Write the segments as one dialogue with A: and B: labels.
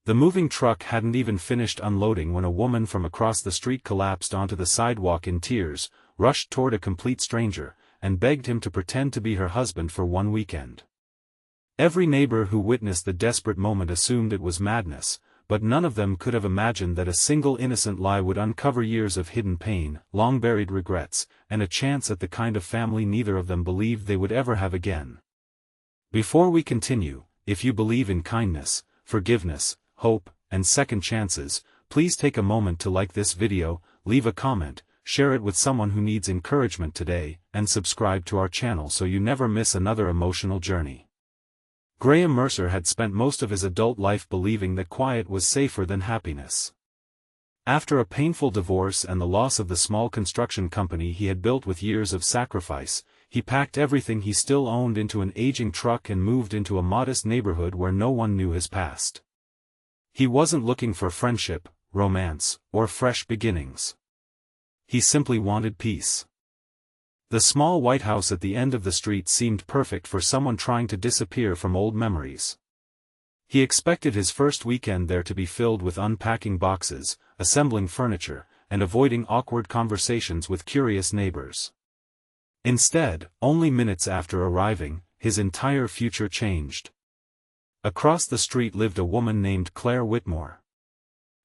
A: The moving truck hadn't even finished unloading when a woman from across the street collapsed onto the sidewalk in tears, rushed toward a complete stranger, and begged him to pretend to be her husband for one weekend. Every neighbor who witnessed the desperate moment assumed it was madness, but none of them could have imagined that a single innocent lie would uncover years of hidden pain, long-buried regrets, and a chance at the kind of family neither of them believed they would ever have again. Before we continue, if you believe in kindness, forgiveness, hope, and second chances, please take a moment to like this video, leave a comment, share it with someone who needs encouragement today, and subscribe to our channel so you never miss another emotional journey. Graham Mercer had spent most of his adult life believing that quiet was safer than happiness. After a painful divorce and the loss of the small construction company he had built with years of sacrifice, he packed everything he still owned into an aging truck and moved into a modest neighborhood where no one knew his past. He wasn't looking for friendship, romance, or fresh beginnings. He simply wanted peace. The small white house at the end of the street seemed perfect for someone trying to disappear from old memories. He expected his first weekend there to be filled with unpacking boxes, assembling furniture, and avoiding awkward conversations with curious neighbors. Instead, only minutes after arriving, his entire future changed. Across the street lived a woman named Claire Whitmore.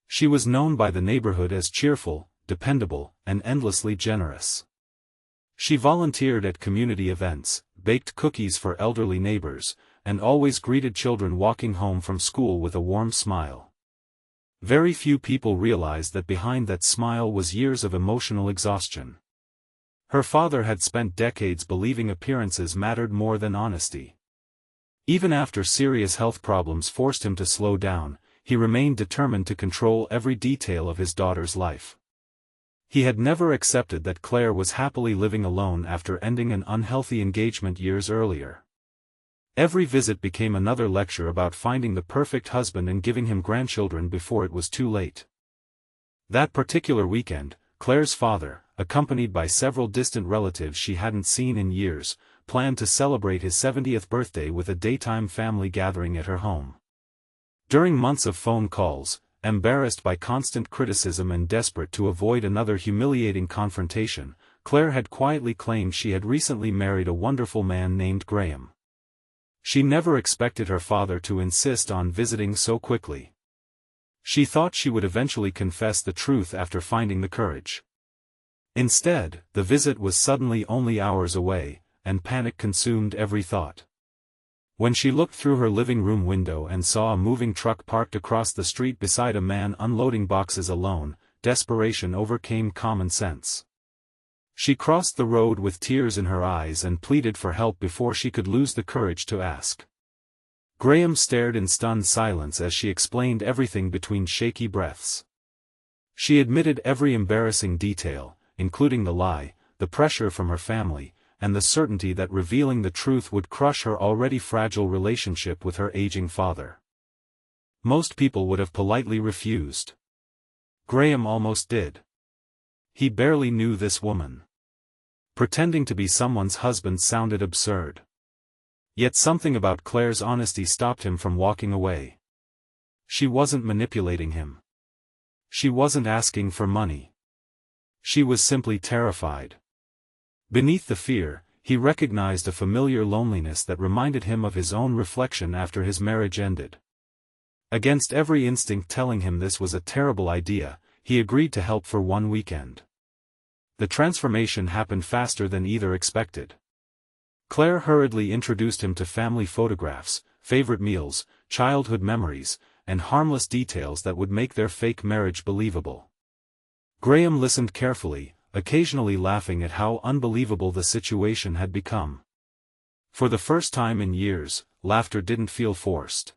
A: She was known by the neighborhood as cheerful, dependable, and endlessly generous. She volunteered at community events, baked cookies for elderly neighbors, and always greeted children walking home from school with a warm smile. Very few people realized that behind that smile was years of emotional exhaustion. Her father had spent decades believing appearances mattered more than honesty. Even after serious health problems forced him to slow down, he remained determined to control every detail of his daughter's life. He had never accepted that Claire was happily living alone after ending an unhealthy engagement years earlier. Every visit became another lecture about finding the perfect husband and giving him grandchildren before it was too late. That particular weekend, Claire's father, accompanied by several distant relatives she hadn't seen in years, planned to celebrate his 70th birthday with a daytime family gathering at her home. During months of phone calls, embarrassed by constant criticism and desperate to avoid another humiliating confrontation, Claire had quietly claimed she had recently married a wonderful man named Graham. She never expected her father to insist on visiting so quickly. She thought she would eventually confess the truth after finding the courage. Instead, the visit was suddenly only hours away, and panic consumed every thought. When she looked through her living room window and saw a moving truck parked across the street beside a man unloading boxes alone, desperation overcame common sense. She crossed the road with tears in her eyes and pleaded for help before she could lose the courage to ask. Graham stared in stunned silence as she explained everything between shaky breaths. She admitted every embarrassing detail, including the lie, the pressure from her family, and the certainty that revealing the truth would crush her already fragile relationship with her aging father. Most people would have politely refused. Graham almost did. He barely knew this woman. Pretending to be someone's husband sounded absurd. Yet something about Claire's honesty stopped him from walking away. She wasn't manipulating him. She wasn't asking for money. She was simply terrified. Beneath the fear, he recognized a familiar loneliness that reminded him of his own reflection after his marriage ended. Against every instinct telling him this was a terrible idea, he agreed to help for one weekend. The transformation happened faster than either expected. Claire hurriedly introduced him to family photographs, favorite meals, childhood memories, and harmless details that would make their fake marriage believable. Graham listened carefully, occasionally laughing at how unbelievable the situation had become. For the first time in years, laughter didn't feel forced.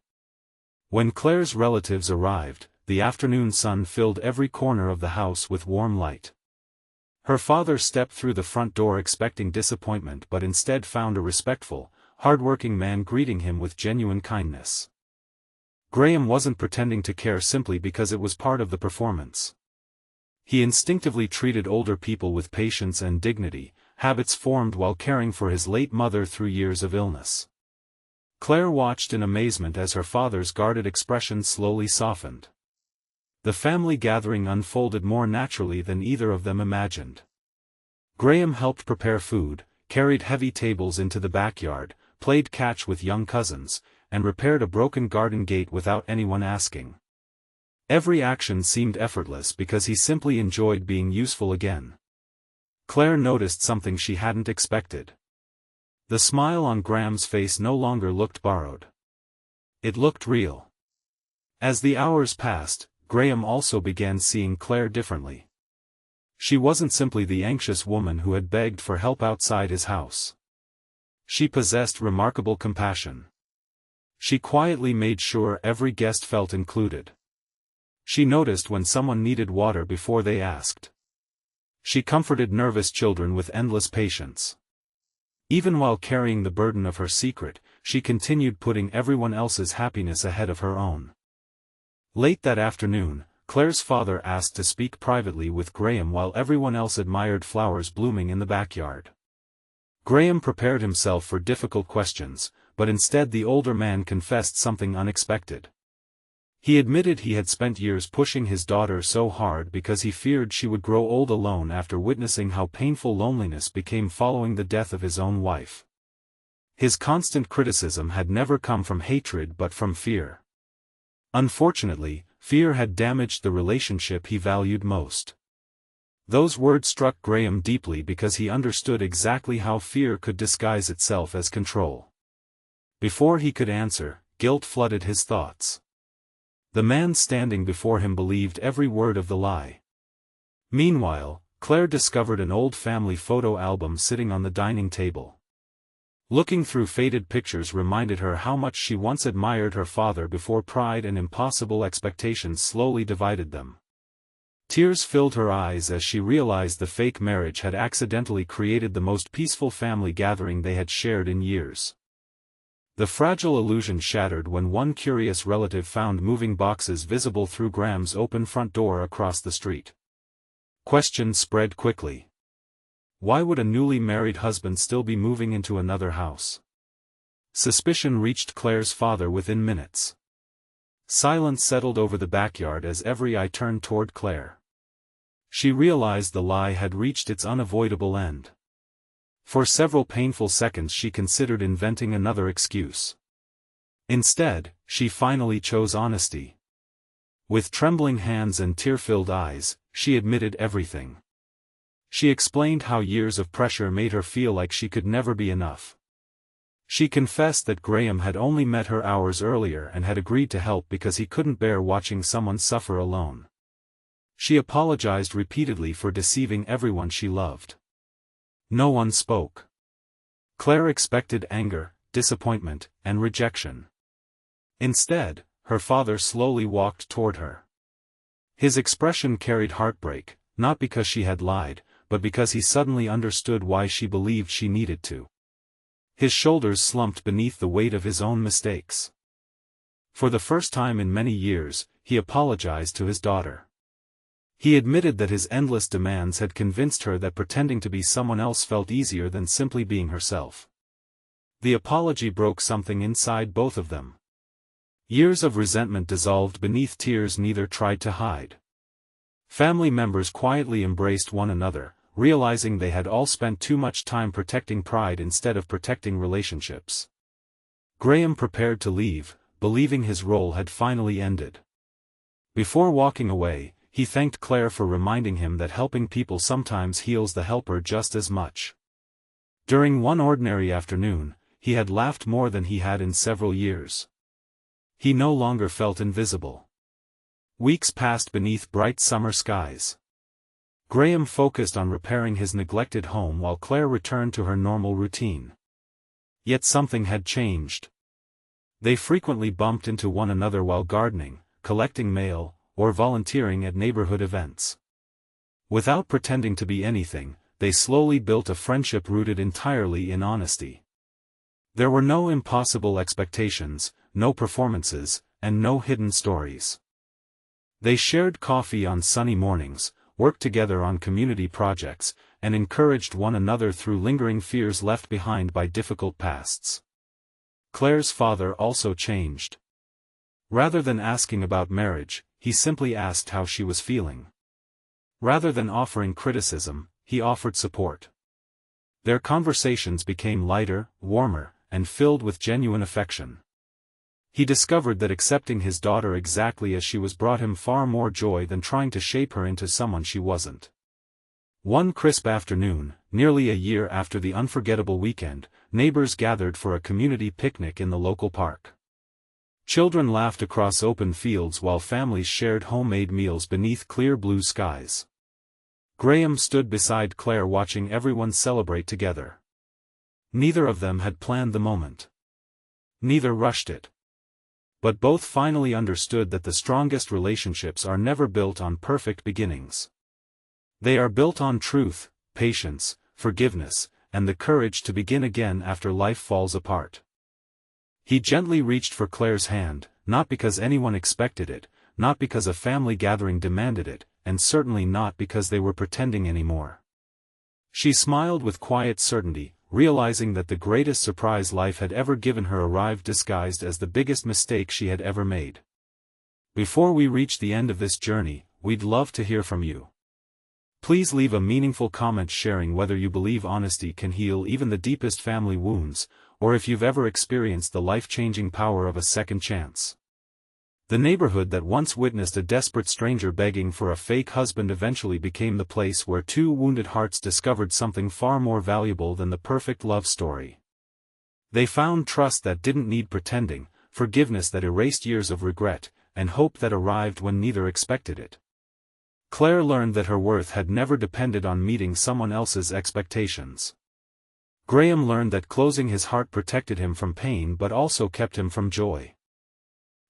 A: When Claire's relatives arrived, the afternoon sun filled every corner of the house with warm light. Her father stepped through the front door expecting disappointment but instead found a respectful, hard-working man greeting him with genuine kindness. Graham wasn't pretending to care simply because it was part of the performance. He instinctively treated older people with patience and dignity, habits formed while caring for his late mother through years of illness. Claire watched in amazement as her father's guarded expression slowly softened. The family gathering unfolded more naturally than either of them imagined. Graham helped prepare food, carried heavy tables into the backyard, played catch with young cousins, and repaired a broken garden gate without anyone asking. Every action seemed effortless because he simply enjoyed being useful again. Claire noticed something she hadn't expected. The smile on Graham's face no longer looked borrowed. It looked real. As the hours passed, Graham also began seeing Claire differently. She wasn't simply the anxious woman who had begged for help outside his house. She possessed remarkable compassion. She quietly made sure every guest felt included. She noticed when someone needed water before they asked. She comforted nervous children with endless patience. Even while carrying the burden of her secret, she continued putting everyone else's happiness ahead of her own. Late that afternoon, Claire's father asked to speak privately with Graham while everyone else admired flowers blooming in the backyard. Graham prepared himself for difficult questions, but instead the older man confessed something unexpected. He admitted he had spent years pushing his daughter so hard because he feared she would grow old alone after witnessing how painful loneliness became following the death of his own wife. His constant criticism had never come from hatred but from fear. Unfortunately, fear had damaged the relationship he valued most. Those words struck Graham deeply because he understood exactly how fear could disguise itself as control. Before he could answer, guilt flooded his thoughts. The man standing before him believed every word of the lie. Meanwhile, Claire discovered an old family photo album sitting on the dining table. Looking through faded pictures reminded her how much she once admired her father before pride and impossible expectations slowly divided them. Tears filled her eyes as she realized the fake marriage had accidentally created the most peaceful family gathering they had shared in years. The fragile illusion shattered when one curious relative found moving boxes visible through Graham's open front door across the street. Questions spread quickly. Why would a newly married husband still be moving into another house? Suspicion reached Claire's father within minutes. Silence settled over the backyard as every eye turned toward Claire. She realized the lie had reached its unavoidable end. For several painful seconds she considered inventing another excuse. Instead, she finally chose honesty. With trembling hands and tear-filled eyes, she admitted everything. She explained how years of pressure made her feel like she could never be enough. She confessed that Graham had only met her hours earlier and had agreed to help because he couldn't bear watching someone suffer alone. She apologized repeatedly for deceiving everyone she loved. No one spoke. Claire expected anger, disappointment, and rejection. Instead, her father slowly walked toward her. His expression carried heartbreak, not because she had lied, but because he suddenly understood why she believed she needed to. His shoulders slumped beneath the weight of his own mistakes. For the first time in many years, he apologized to his daughter. He admitted that his endless demands had convinced her that pretending to be someone else felt easier than simply being herself. The apology broke something inside both of them. Years of resentment dissolved beneath tears neither tried to hide. Family members quietly embraced one another, realizing they had all spent too much time protecting pride instead of protecting relationships. Graham prepared to leave, believing his role had finally ended. Before walking away, he thanked Claire for reminding him that helping people sometimes heals the helper just as much. During one ordinary afternoon, he had laughed more than he had in several years. He no longer felt invisible. Weeks passed beneath bright summer skies. Graham focused on repairing his neglected home while Claire returned to her normal routine. Yet something had changed. They frequently bumped into one another while gardening, collecting mail, or volunteering at neighborhood events. Without pretending to be anything, they slowly built a friendship rooted entirely in honesty. There were no impossible expectations, no performances, and no hidden stories. They shared coffee on sunny mornings, worked together on community projects, and encouraged one another through lingering fears left behind by difficult pasts. Claire's father also changed. Rather than asking about marriage, he simply asked how she was feeling. Rather than offering criticism, he offered support. Their conversations became lighter, warmer, and filled with genuine affection. He discovered that accepting his daughter exactly as she was brought him far more joy than trying to shape her into someone she wasn't. One crisp afternoon, nearly a year after the unforgettable weekend, neighbors gathered for a community picnic in the local park. Children laughed across open fields while families shared homemade meals beneath clear blue skies. Graham stood beside Claire watching everyone celebrate together. Neither of them had planned the moment. Neither rushed it. But both finally understood that the strongest relationships are never built on perfect beginnings. They are built on truth, patience, forgiveness, and the courage to begin again after life falls apart. He gently reached for Claire's hand, not because anyone expected it, not because a family gathering demanded it, and certainly not because they were pretending anymore. She smiled with quiet certainty, realizing that the greatest surprise life had ever given her arrived disguised as the biggest mistake she had ever made. Before we reach the end of this journey, we'd love to hear from you. Please leave a meaningful comment sharing whether you believe honesty can heal even the deepest family wounds, or if you've ever experienced the life-changing power of a second chance. The neighborhood that once witnessed a desperate stranger begging for a fake husband eventually became the place where two wounded hearts discovered something far more valuable than the perfect love story. They found trust that didn't need pretending, forgiveness that erased years of regret, and hope that arrived when neither expected it. Claire learned that her worth had never depended on meeting someone else's expectations. Graham learned that closing his heart protected him from pain but also kept him from joy.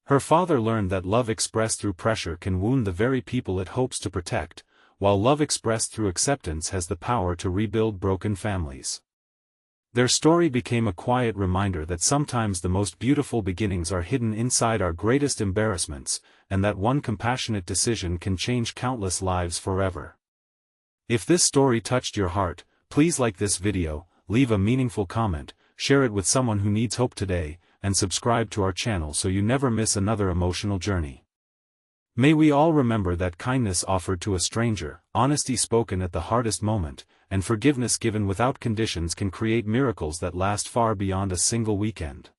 A: Her father learned that love expressed through pressure can wound the very people it hopes to protect, while love expressed through acceptance has the power to rebuild broken families. Their story became a quiet reminder that sometimes the most beautiful beginnings are hidden inside our greatest embarrassments, and that one compassionate decision can change countless lives forever. If this story touched your heart, please like this video, leave a meaningful comment, share it with someone who needs hope today, and subscribe to our channel so you never miss another emotional journey. May we all remember that kindness offered to a stranger, honesty spoken at the hardest moment, and forgiveness given without conditions can create miracles that last far beyond a single weekend.